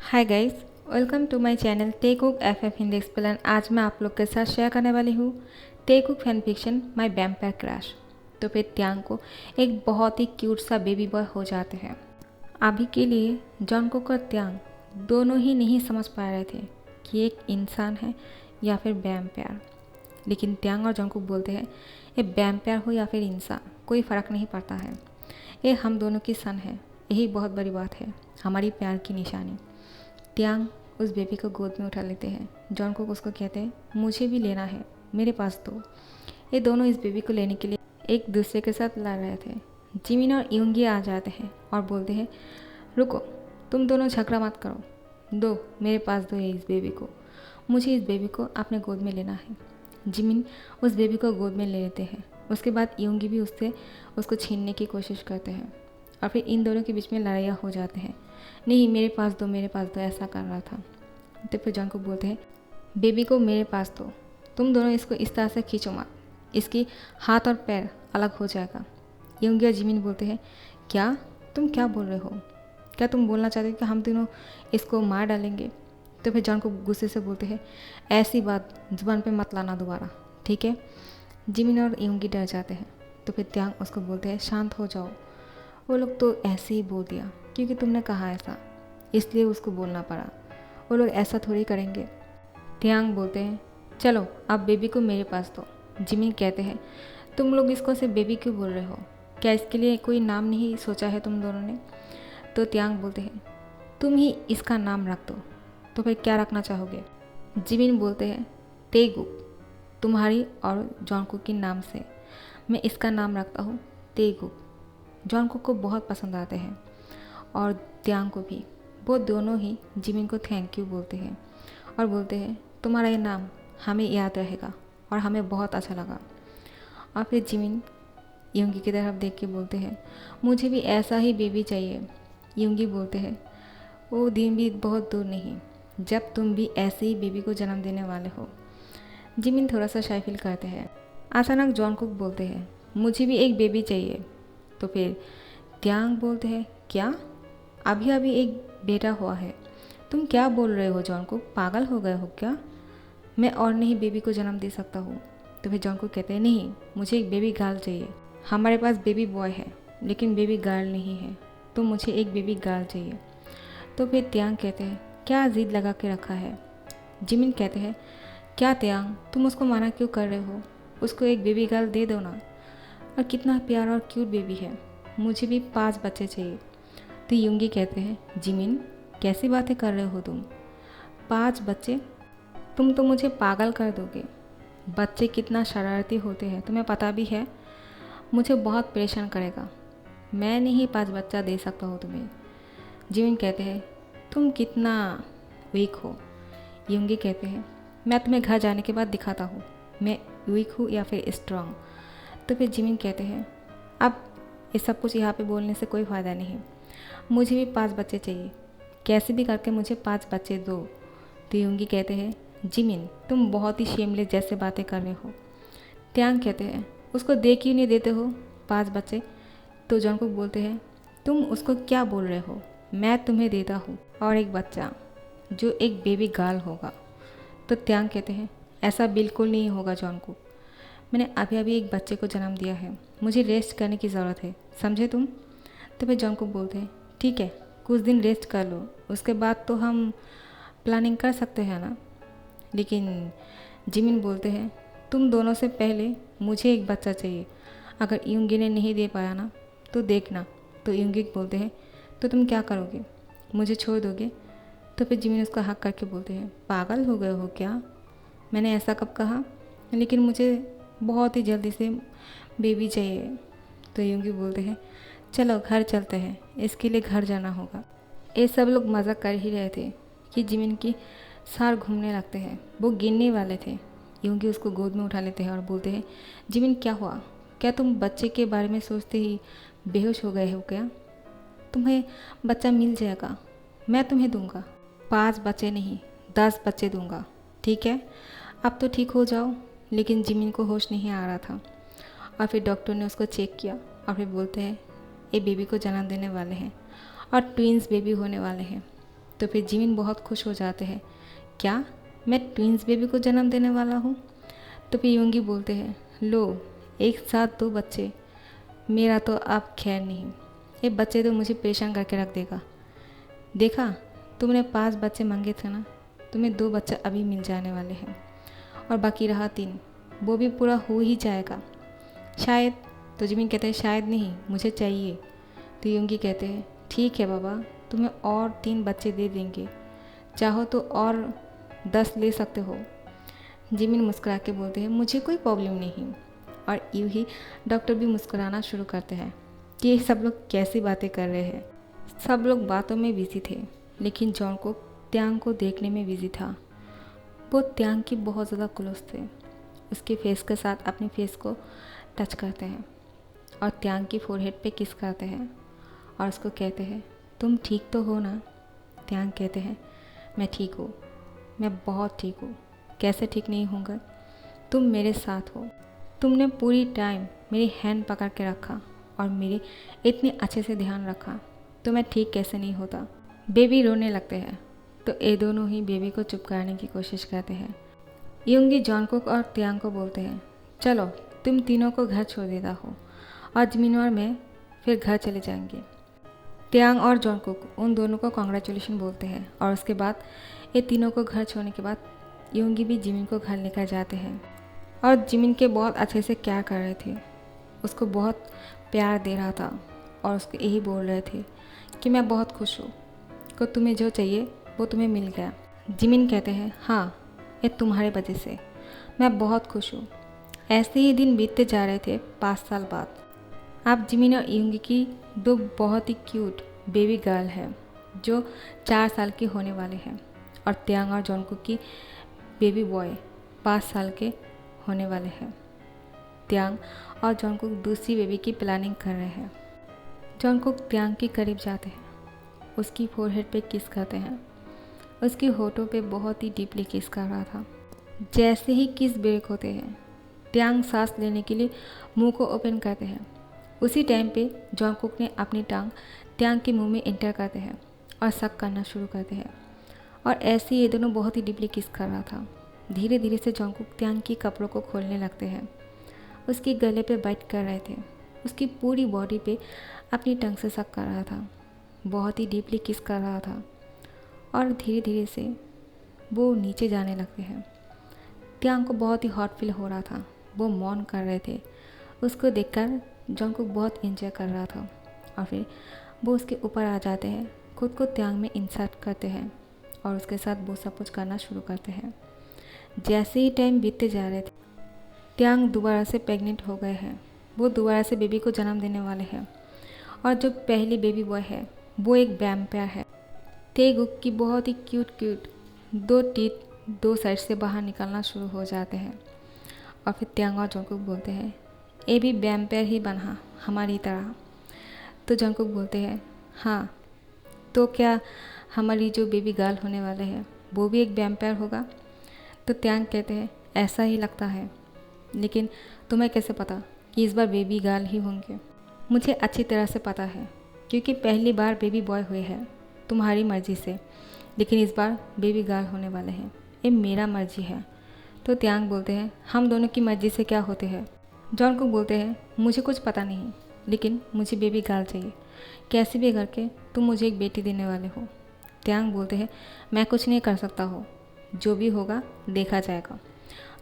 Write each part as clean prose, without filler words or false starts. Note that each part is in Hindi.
Hi guys, welcome to my channel Taekook FF Hindi explain. आज मैं आप लोग के साथ शेयर करने वाली हूँ Taekook fan fiction my vampire crush. तो फिर त्यांग को एक बहुत ही क्यूट सा बेबी बॉय हो जाते हैं। अभी के लिए जॉनकुक और त्यांग दोनों ही नहीं समझ पा रहे थे कि एक इंसान है या फिर वैम्पायर। लेकिन त्यांग और जॉनकुक बोलते हैं ये वैम्पायर हो या फिर इंसान कोई फ़र्क नहीं पड़ता है, ये हम दोनों की सन है, यही बहुत बड़ी बात है, हमारी प्यार की निशानी। त्यांग उस बेबी को गोद में उठा लेते हैं। जॉनकुक उसको कहते हैं मुझे भी लेना है, मेरे पास दो। ये दोनों इस बेबी को लेने के लिए एक दूसरे के साथ लड़ रहे थे। जिमिन और यूंगी आ जाते हैं और बोलते हैं रुको, तुम दोनों झगड़ा मत करो, दो मेरे पास दो ये इस बेबी को, मुझे इस बेबी को अपने गोद में लेना है। जिमिन उस बेबी को गोद में ले लेते हैं। उसके बाद यूंगी भी उससे उसको छीनने की कोशिश करते हैं और फिर इन दोनों के बीच में लड़ाइयाँ हो जाते हैं। नहीं मेरे पास दो, मेरे पास दो, ऐसा कर रहा था। तो फिर जॉन को बोलते हैं बेबी को मेरे पास दो, तुम दोनों इसको इस तरह से खींचो मत, इसकी हाथ और पैर अलग हो जाएगा। यूंगी और जिमिन बोलते हैं क्या, तुम क्या बोल रहे हो, क्या तुम बोलना चाहते हो कि हम तीनों इसको मार डालेंगे? तो फिर जॉन को गुस्से से बोलते हैं ऐसी बात जुबान पे मत लाना दोबारा, ठीक है? जिमिन और यूंगी डर जाते हैं। तो फिर त्यांग उसको बोलते हैं शांत हो जाओ, वो लोग तो ऐसे ही बोल दिया क्योंकि तुमने कहा ऐसा, इसलिए उसको बोलना पड़ा, वो लोग ऐसा थोड़ी करेंगे। त्यांग बोलते हैं चलो अब बेबी को मेरे पास दो। जिमिन कहते हैं तुम लोग इसको सिर्फ बेबी क्यों बोल रहे हो, क्या इसके लिए कोई नाम नहीं सोचा है तुम दोनों ने? तो त्यांग बोलते हैं तुम ही इसका नाम रख दो। तो फिर क्या रखना चाहोगे? जिमिन बोलते हैं तेगुक, तुम्हारी और जॉनकुक के नाम से मैं इसका नाम रखता हूँ तेगुक। जॉनकुक को बहुत पसंद आते हैं और त्यांग को भी। वो दोनों ही जिमिन को थैंक यू बोलते हैं और बोलते हैं तुम्हारा ये नाम हमें याद रहेगा और हमें बहुत अच्छा लगा। और फिर जिमिन यूंगी की तरफ देख के बोलते हैं मुझे भी ऐसा ही बेबी चाहिए। यूंगी बोलते हैं वो दिन भी बहुत दूर नहीं जब तुम भी ऐसे ही बेबी को जन्म देने वाले हो। जिमिन थोड़ा सा शाय फील करते हैं। अचानक जॉनकुक बोलते हैं मुझे भी एक बेबी चाहिए। तो फिर त्यांग बोलते हैं क्या, अभी अभी एक बेटा हुआ है, तुम क्या बोल रहे हो जॉनकुक, पागल हो गए हो क्या? मैं और नहीं बेबी को जन्म दे सकता हूँ। तो फिर जॉनकुक कहते हैं नहीं, मुझे एक बेबी गर्ल चाहिए, हमारे पास बेबी बॉय है लेकिन बेबी गर्ल नहीं है, तो मुझे एक बेबी गर्ल चाहिए। तो फिर त्यांग कहते हैं क्या ज़िद लगा के रखा है? जिमिन कहते हैं क्या त्यांग, तुम उसको मना क्यों कर रहे हो, उसको एक बेबी गर्ल दे दो ना, और कितना प्यारा और क्यूट बेबी है, मुझे भी 5 बच्चे चाहिए। तो यूंगी कहते हैं जिमिन कैसी बातें कर रहे हो तुम, 5 बच्चे, तुम तो मुझे पागल कर दोगे, बच्चे कितना शरारती होते हैं तुम्हें पता भी है, मुझे बहुत परेशान करेगा, मैं नहीं 5 बच्चा दे सकता हूँ तुम्हें। जिमिन कहते हैं तुम कितना वीक हो। यूंगी कहते हैं मैं तुम्हें घर जाने के बाद दिखाता हूँ मैं वीक हूँ या फिर स्ट्रांग। तो फिर जिमिन कहते हैं अब ये सब कुछ यहाँ पे बोलने से कोई फ़ायदा नहीं, मुझे भी 5 बच्चे चाहिए, कैसे भी करके मुझे 5 बच्चे दो। तो यूंगी कहते हैं जिमिन तुम बहुत ही शेमलेस जैसे बातें कर रहे हो। त्यांग कहते हैं उसको दे क्यों नहीं देते हो 5 बच्चे? तो जॉनकुक बोलते हैं तुम उसको क्या बोल रहे हो, मैं तुम्हें देता हूँ और एक बच्चा जो एक बेबी गर्ल होगा। तो त्यांग कहते हैं ऐसा बिल्कुल नहीं होगा जॉनकुक, मैंने अभी अभी एक बच्चे को जन्म दिया है, मुझे रेस्ट करने की ज़रूरत है, समझे तुम? तो फिर जॉनकुक बोलते हैं ठीक है कुछ दिन रेस्ट कर लो, उसके बाद तो हम प्लानिंग कर सकते हैं ना। लेकिन जिमिन बोलते हैं तुम दोनों से पहले मुझे एक बच्चा चाहिए, अगर यूंगी ने नहीं दे पाया ना तो देखना। तो यूंगी बोलते हैं तो तुम क्या करोगे, मुझे छोड़ दोगे? तो फिर जिमिन उसका हक करके बोलते हैं पागल हो गए हो क्या, मैंने ऐसा कब कहा, लेकिन मुझे बहुत ही जल्दी से बेबी चाहिए। तो यूंगी बोलते हैं चलो घर चलते हैं, इसके लिए घर जाना होगा। ये सब लोग मज़ाक कर ही रहे थे कि जिमिन की सार घूमने लगते हैं, वो गिरने वाले थे। यूंगी उसको गोद में उठा लेते हैं और बोलते हैं जिमिन क्या हुआ, क्या तुम बच्चे के बारे में सोचते ही बेहोश हो गए हो क्या? तुम्हें बच्चा मिल जाएगा, मैं तुम्हें दूंगा, 5 बच्चे नहीं 10 बच्चे दूंगा, ठीक है? अब तो ठीक हो जाओ। लेकिन जिमिन को होश नहीं आ रहा था और फिर डॉक्टर ने उसको चेक किया और फिर बोलते हैं ये बेबी को जन्म देने वाले हैं और ट्विंस बेबी होने वाले हैं। तो फिर जिमिन बहुत खुश हो जाते हैं, क्या मैं ट्विंस बेबी को जन्म देने वाला हूँ? तो फिर योंगी बोलते हैं, लो एक साथ 2 बच्चे, मेरा तो अब खैर नहीं, ये बच्चे तो मुझे परेशान करके रख देगा। देखा, तुमने 5 बच्चे मांगे थे ना, तुम्हें 2 बच्चे अभी मिल जाने वाले हैं, और बाकी रहा 3, वो भी पूरा हो ही जाएगा शायद। तो जिमिन कहते हैं, शायद नहीं, मुझे चाहिए। तो योंगी कहते हैं, ठीक है बाबा, तुम्हें और 3 बच्चे दे देंगे, चाहो तो और 10 ले सकते हो। जिमिन मुस्कुरा के बोलते हैं, मुझे कोई प्रॉब्लम नहीं। और यूं ही डॉक्टर भी मुस्कुराना शुरू करते हैं कि ये सब लोग कैसी बातें कर रहे हैं। सब लोग बातों में बिजी थे, लेकिन जॉनकुक त्यांग को देखने में बिजी था। वो त्यांग की बहुत ज़्यादा क्लोज थे, उसके फेस के साथ अपने फेस को टच करते हैं और त्यांग की फोरहेड पे किस करते हैं और उसको कहते हैं, तुम ठीक तो हो ना? त्यांग कहते हैं, मैं ठीक हूँ, मैं बहुत ठीक हूँ, कैसे ठीक नहीं होऊंगा? तुम मेरे साथ हो, तुमने पूरी टाइम मेरी हैंड पकड़ के रखा और मेरे इतने अच्छे से ध्यान रखा, तो मैं ठीक कैसे नहीं होता? बेबी रोने लगते हैं, तो ये दोनों ही बेबी को चुप कराने की कोशिश करते हैं। योंगी जॉनकुक और त्यांग को बोलते हैं, चलो तुम तीनों को घर छोड़ देता हो और जिमिन और मैं फिर घर चले जाएंगे। त्यांग और जॉनकुक उन दोनों को कॉन्ग्रेचुलेशन बोलते हैं और उसके बाद ये तीनों को घर छोड़ने के बाद योंगी भी जिमिन को घर लेकर जाते हैं और जिमिन के बहुत अच्छे से केयर कर रहे थे, उसको बहुत प्यार दे रहा था और उसको यही बोल रहे थे कि मैं बहुत खुश हूँ कि तुम्हें जो चाहिए वो तुम्हें मिल गया। जिमिन कहते हैं, हाँ ये तुम्हारे वजह से मैं बहुत खुश हूँ। ऐसे ही दिन बीतते जा रहे थे 5 साल बाद। अब जिमिन और योंगी की 2 बहुत ही क्यूट बेबी गर्ल है जो 4 साल के होने वाले हैं और त्यांग और जॉनकुक की बेबी बॉय 5 साल के होने वाले हैं। त्यांग और जॉनकुक दूसरी बेबी की प्लानिंग कर रहे हैं। जॉनकुक त्यांग के करीब जाते हैं, उसकी फोरहेड पे किस करते हैं, उसकी होठों पे बहुत ही डीपली किस कर रहा था। जैसे ही किस ब्रेक होते हैं, त्यांग सांस लेने के लिए मुंह को ओपन करते हैं। उसी टाइम पे जॉनकुक ने अपनी टांग त्यांग के मुंह में एंटर करते हैं और सक करना शुरू करते हैं और ऐसे ये दोनों बहुत ही डीपली किस कर रहा था। धीरे धीरे से जॉनकुक त्यांग की कपड़ों को खोलने लगते हैं, उसके गले पे बाइट कर रहे थे, उसकी पूरी बॉडी पे अपनी टंग से सक कर रहा था, बहुत ही डीपली किस कर रहा था और धीरे धीरे से वो नीचे जाने लगते हैं। त्यांग को बहुत ही हॉट फील हो रहा था, वो मौन कर रहे थे। उसको देखकर जॉनकुक बहुत एंजॉय कर रहा था और फिर वो उसके ऊपर आ जाते हैं, खुद को त्यांग में इंसर्ट करते हैं और उसके साथ वो सब कुछ करना शुरू करते हैं। जैसे ही टाइम बीतते जा रहे थे, त्यांग दोबारा से प्रेग्नेंट हो गए हैं, वो दोबारा से बेबी को जन्म देने वाले हैं और जो पहली बेबी बॉय है वो एक वैम्पायर है। तेगुक की बहुत ही क्यूट 2 टीथ 2 साइड से बाहर निकलना शुरू हो जाते हैं और फिर त्यांग और जॉनकुक बोलते हैं, ये भी वैम्पायर ही बना हमारी तरह। तो जॉनकुक बोलते हैं, हाँ तो क्या हमारी जो बेबी गर्ल होने वाले हैं वो भी एक वैम्पायर होगा? तो त्यांग कहते हैं, ऐसा ही लगता है, लेकिन तुम्हें कैसे पता कि इस बार बेबी गर्ल ही होंगे? मुझे अच्छी तरह से पता है, क्योंकि पहली बार बेबी बॉय हुए हैं तुम्हारी मर्ज़ी से, लेकिन इस बार बेबी गर्ल होने वाले हैं, ये मेरा मर्जी है। तो त्यांग बोलते हैं, हम दोनों की मर्ज़ी से क्या होते हैं? जॉनकुक बोलते हैं, मुझे कुछ पता नहीं, लेकिन मुझे बेबी गर्ल चाहिए, कैसे भी करके तुम मुझे एक बेटी देने वाले हो। त्यांग बोलते हैं, मैं कुछ नहीं कर सकता हो, जो भी होगा देखा जाएगा।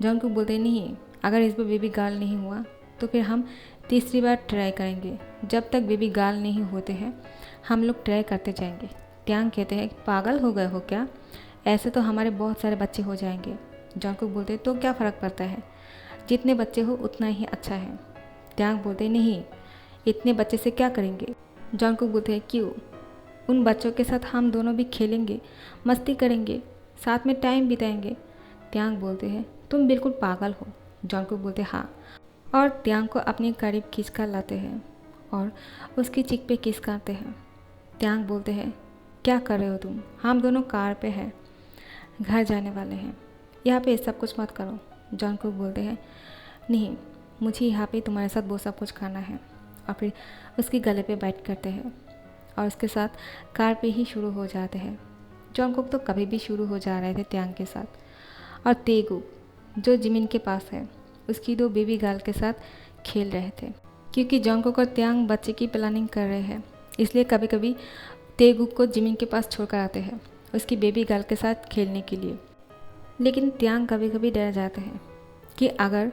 जॉनकुक बोलते हैं, नहीं, अगर इस बार बेबी गर्ल नहीं हुआ तो फिर हम तीसरी बार ट्राई करेंगे, जब तक बेबी गर्ल नहीं होते हैं हम लोग ट्राई करते जाएंगे। त्यांग कहते हैं, पागल हो गए हो क्या? ऐसे तो हमारे बहुत सारे बच्चे हो जाएंगे। जॉनकुक बोलते हैं, तो क्या फ़र्क पड़ता है, जितने बच्चे हो उतना ही अच्छा है। त्यांग बोलते हैं, नहीं, इतने बच्चे से क्या करेंगे? जॉनकुक बोलते हैं, क्यों, उन बच्चों के साथ हम दोनों भी खेलेंगे, मस्ती करेंगे, साथ में टाइम बिताएंगे। त्यांग बोलते हैं, तुम बिल्कुल पागल हो। जॉनकुक बोलते हैं, हाँ, और त्यांग को अपने करीब खींच कर लाते हैं और उसकी चीख पे किस करते हैं। त्यांग बोलते हैं, क्या कर रहे हो तुम, हम दोनों कार पे हैं, घर जाने वाले हैं, यहाँ पे सब कुछ मत करो। जॉनकुक बोलते हैं, नहीं, मुझे यहाँ पे तुम्हारे साथ वो सब कुछ करना है, और फिर उसके गले पे बाइट करते हैं और उसके साथ कार पे ही शुरू हो जाते हैं। जॉनकुक तो कभी भी शुरू हो जा रहे थे त्यांग के साथ, और तेगुक जो जिमिन के पास है उसकी 2 बेबी गर्ल के साथ खेल रहे थे। क्योंकि जॉनकुक और त्यांग बच्चे की प्लानिंग कर रहे हैं, इसलिए कभी कभी तेगुक को जिमिन के पास छोड़कर आते हैं उसकी बेबी गर्ल के साथ खेलने के लिए। लेकिन त्यांग कभी कभी डर जाते हैं कि अगर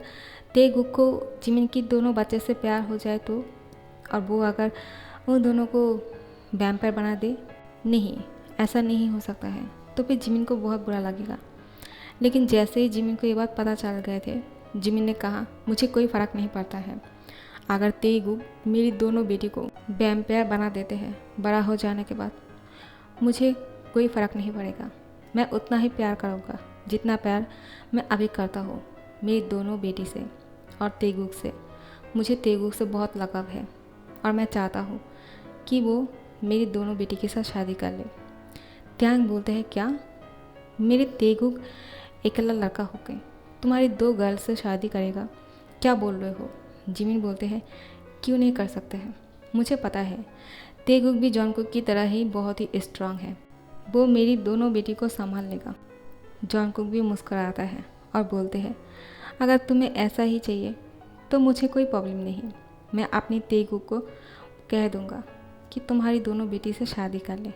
तेगुक को जिमिन की दोनों बच्चे से प्यार हो जाए तो, और वो अगर उन दोनों को वैम्पायर बना दे। नहीं, ऐसा नहीं हो सकता है, तो फिर जिमिन को बहुत बुरा लगेगा। लेकिन जैसे ही जिमिन को ये बात पता चल गए थे, जिमिन ने कहा मुझे कोई फ़र्क नहीं पड़ता है, अगर तेगुक मेरी दोनों बेटी को वैम्पायर बना देते हैं बड़ा हो जाने के बाद, मुझे कोई फ़र्क नहीं पड़ेगा। मैं उतना ही प्यार करूँगा जितना प्यार मैं अभी करता हूँ मेरी दोनों बेटी से और तेगुक से। मुझे तेगुक से बहुत लगाव है और मैं चाहता हूँ कि वो मेरी दोनों बेटी के साथ शादी कर ले। त्यांग बोलते हैं क्या? मेरे तेगुक अकेला लड़का होकर तुम्हारी 2 गर्ल से शादी करेगा? क्या बोल रहे हो? जिमिन बोलते हैं क्यों नहीं कर सकते हैं, मुझे पता है तेगुक भी जॉनकुक की तरह ही बहुत ही स्ट्रांग है, वो मेरी दोनों बेटी को संभाल लेगा। जॉनकुक भी मुस्कुराता है और बोलते हैं अगर तुम्हें ऐसा ही चाहिए तो मुझे कोई प्रॉब्लम नहीं, मैं अपनी तेगुक को कह दूंगा कि तुम्हारी दोनों बेटी से शादी कर ले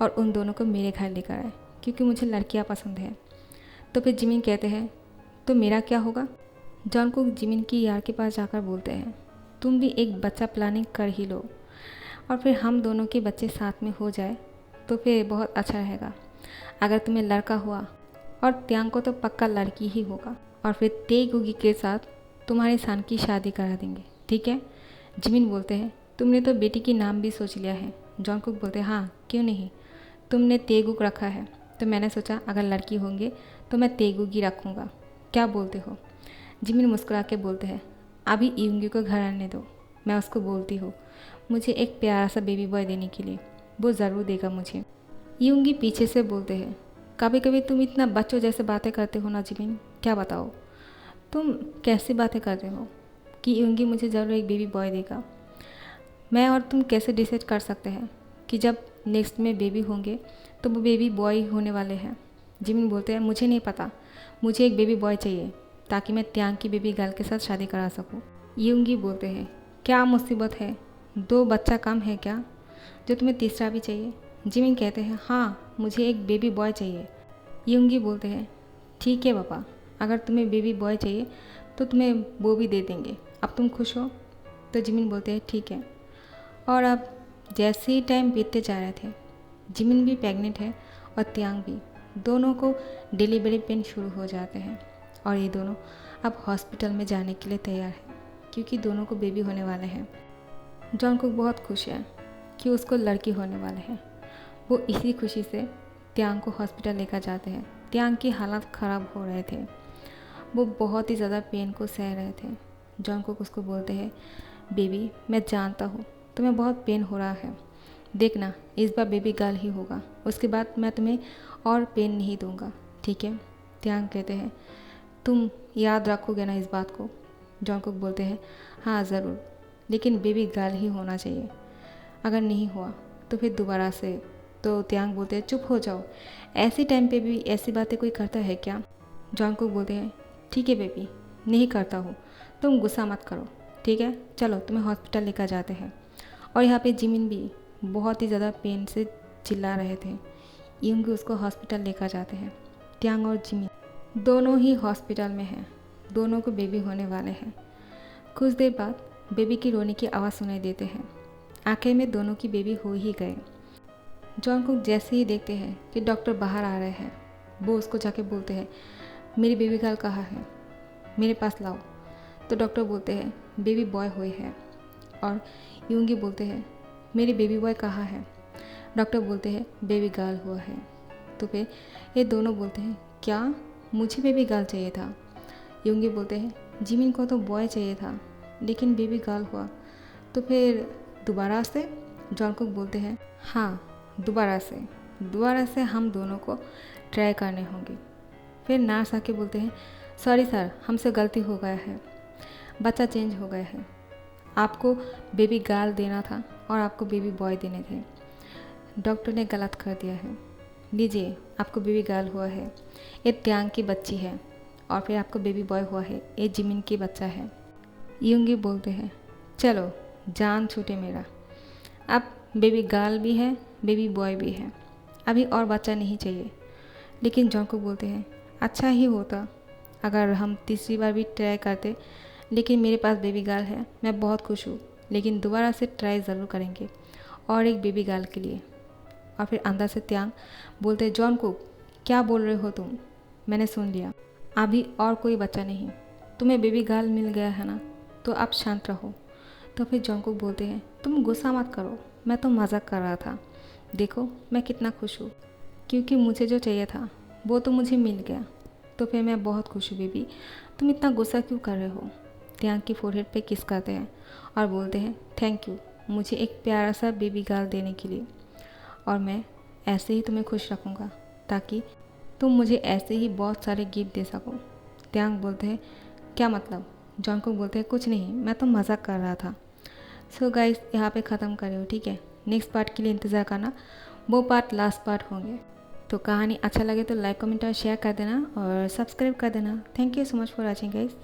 और उन दोनों को मेरे घर लेकर आए, क्योंकि मुझे लड़कियां पसंद हैं। तो फिर जिमिन कहते हैं तो मेरा क्या होगा? जॉनकुक जिमिन की यार के पास जाकर बोलते हैं तुम भी एक बच्चा प्लानिंग कर ही लो, और फिर हम दोनों के बच्चे साथ में हो जाए तो फिर बहुत अच्छा रहेगा। अगर तुम्हें लड़का हुआ और त्यांग को तो पक्का लड़की ही होगा, और फिर तेगुकी के साथ तुम्हारे सान की शादी करा देंगे, ठीक है? जिमिन बोलते हैं तुमने तो बेटी की नाम भी सोच लिया है। जॉनकुक बोलते हैं हाँ क्यों नहीं, तुमने तेगुक रखा है तो मैंने सोचा अगर लड़की होंगे तो मैं तेगुकी रखूँगा, क्या बोलते हो? जिमिन मुस्कुरा के बोलते हैं अभी यूंगी को घर आने दो, मैं उसको बोलती हूँ मुझे एक प्यारा सा बेबी बॉय देने के लिए, वो ज़रूर देगा मुझे। यूंगी पीछे से बोलते हैं कभी कभी तुम इतना बच्चों जैसे बातें करते हो ना जिमिन, क्या बताओ तुम कैसी बातें कर रहे हो कि यूंगी मुझे ज़रूर एक बेबी बॉय देगा। मैं और तुम कैसे डिसाइड कर सकते हैं कि जब नेक्स्ट में बेबी होंगे तो वो बेबी बॉय होने वाले हैं? जिमिन बोलते हैं मुझे नहीं पता, मुझे एक बेबी बॉय चाहिए ताकि मैं त्यांग की बेबी गर्ल के साथ शादी करा सकूं। यूंगी बोलते हैं क्या मुसीबत है, 2 बच्चा कम है क्या जो तुम्हें तीसरा भी चाहिए? जिमिन कहते हैं हाँ मुझे एक बेबी बॉय चाहिए। यूंगी बोलते हैं ठीक है पापा, अगर तुम्हें बेबी बॉय चाहिए तो तुम्हें वो भी दे देंगे, अब तुम खुश हो? तो जिमिन बोलते हैं ठीक है। और अब जैसे ही टाइम बीतते जा रहे थे, जिमिन भी प्रेग्नेंट है और त्यांग भी, दोनों को डिलीवरी पेन शुरू हो जाते हैं और ये दोनों अब हॉस्पिटल में जाने के लिए तैयार हैं क्योंकि दोनों को बेबी होने वाले हैं। जॉनकुक बहुत खुश है कि उसको लड़की होने वाले हैं। वो इसी खुशी से त्यांग को हॉस्पिटल लेकर जाते हैं। त्यांग की हालत ख़राब हो रहे थे, वो बहुत ही ज़्यादा पेन को सह रहे थे। जॉनकुक उसको बोलते हैं बेबी मैं जानता हूँ तुम्हें बहुत पेन हो रहा है, देखना इस बार बेबी गर्ल ही होगा, उसके बाद मैं तुम्हें और पेन नहीं दूंगा, ठीक है? त्यांग कहते हैं तुम याद रखोगे ना इस बात को? जॉनकुक बोलते हैं हाँ ज़रूर, लेकिन बेबी गर्ल ही होना चाहिए, अगर नहीं हुआ तो फिर दोबारा से। तो त्यांग बोलते हैं चुप हो जाओ, ऐसे टाइम पे भी ऐसी बातें कोई करता है क्या? जॉनकुक बोलते हैं ठीक है बेबी, नहीं करता हूँ, तुम गुस्सा मत करो, ठीक है? चलो तुम्हें हॉस्पिटल लेकर जाते हैं। और यहाँ पे जिमिन भी बहुत ही ज़्यादा पेन से चिल्ला रहे थे। यूंगी उसको हॉस्पिटल लेकर जाते हैं। त्यांग और जिमिन दोनों ही हॉस्पिटल में हैं, दोनों को बेबी होने वाले हैं। कुछ देर बाद बेबी की रोने की आवाज़ सुनाई देते हैं। आखिर में दोनों की बेबी हो ही गए। जॉनकुक जैसे ही देखते हैं कि डॉक्टर बाहर आ रहे हैं, वो उसको जाके बोलते हैं मेरी बेबी गर्ल कहाँ है, मेरे पास लाओ। तो डॉक्टर बोलते हैं बेबी बॉय हुए हैं, और यूंगी बोलते हैं मेरी बेबी बॉय कहाँ है? डॉक्टर बोलते हैं बेबी गर्ल हुआ है। तो फिर ये दोनों बोलते हैं क्या मुझे बेबी गर्ल चाहिए था? यूंगी बोलते हैं जिमिन को तो बॉय चाहिए था, लेकिन बेबी गर्ल हुआ, तो फिर दोबारा से? जॉनकुक बोलते हैं हाँ दोबारा से हम दोनों को ट्राई करने होंगे। फिर नर्स आके बोलते हैं सॉरी सर, हमसे गलती हो गया है, बच्चा चेंज हो गया है, आपको बेबी गर्ल देना था और आपको बेबी बॉय देने थे, डॉक्टर ने गलत कर दिया है। लीजिए आपको बेबी गर्ल हुआ है, ये त्यांग की बच्ची है, और फिर आपको बेबी बॉय हुआ है, ये जिमिन की बच्चा है। यूंगी बोलते हैं चलो जान छूटे मेरा, अब बेबी गर्ल भी है, बेबी बॉय भी है, अभी और बच्चा नहीं चाहिए। लेकिन जॉन्गकुक बोलते हैं अच्छा ही होता अगर हम तीसरी बार भी ट्राई करते, लेकिन मेरे पास बेबी गर्ल है, मैं बहुत खुश हूँ, लेकिन दोबारा से ट्राई ज़रूर करेंगे और एक बेबी गर्ल के लिए। और फिर अंदर से त्यांग बोलते हैं जॉन्गकुक क्या बोल रहे हो तुम, मैंने सुन लिया, अभी और कोई बच्चा नहीं, तुम्हें बेबी गर्ल मिल गया है ना, तो आप शांत रहो। तो फिर जॉन्गकुक बोलते हैं तुम गुस्सा मत करो, मैं तो मजाक कर रहा था, देखो मैं कितना खुश हूँ, क्योंकि मुझे जो चाहिए था वो तो मुझे मिल गया, तो फिर मैं बहुत खुश हूँ बेबी, तुम इतना गुस्सा क्यों कर रहे हो। त्यांग की फोरहेड पे किस करते हैं और बोलते हैं थैंक यू मुझे एक प्यारा सा बेबी गर्ल देने के लिए, और मैं ऐसे ही तुम्हें खुश रखूँगा ताकि तुम मुझे ऐसे ही बहुत सारे गिफ्ट दे सको। त्यांग बोलते हैं क्या मतलब। जॉन्गकुक बोलते हैं कुछ नहीं, मैं तो मजाक कर रहा था। सो गाइस यहाँ पे ख़त्म करे हो, ठीक है, नेक्स्ट पार्ट के लिए इंतज़ार करना, वो पार्ट लास्ट पार्ट होंगे। तो कहानी अच्छा लगे तो लाइक कमेंट और शेयर कर देना और सब्सक्राइब कर देना। Thank you so much for watching guys.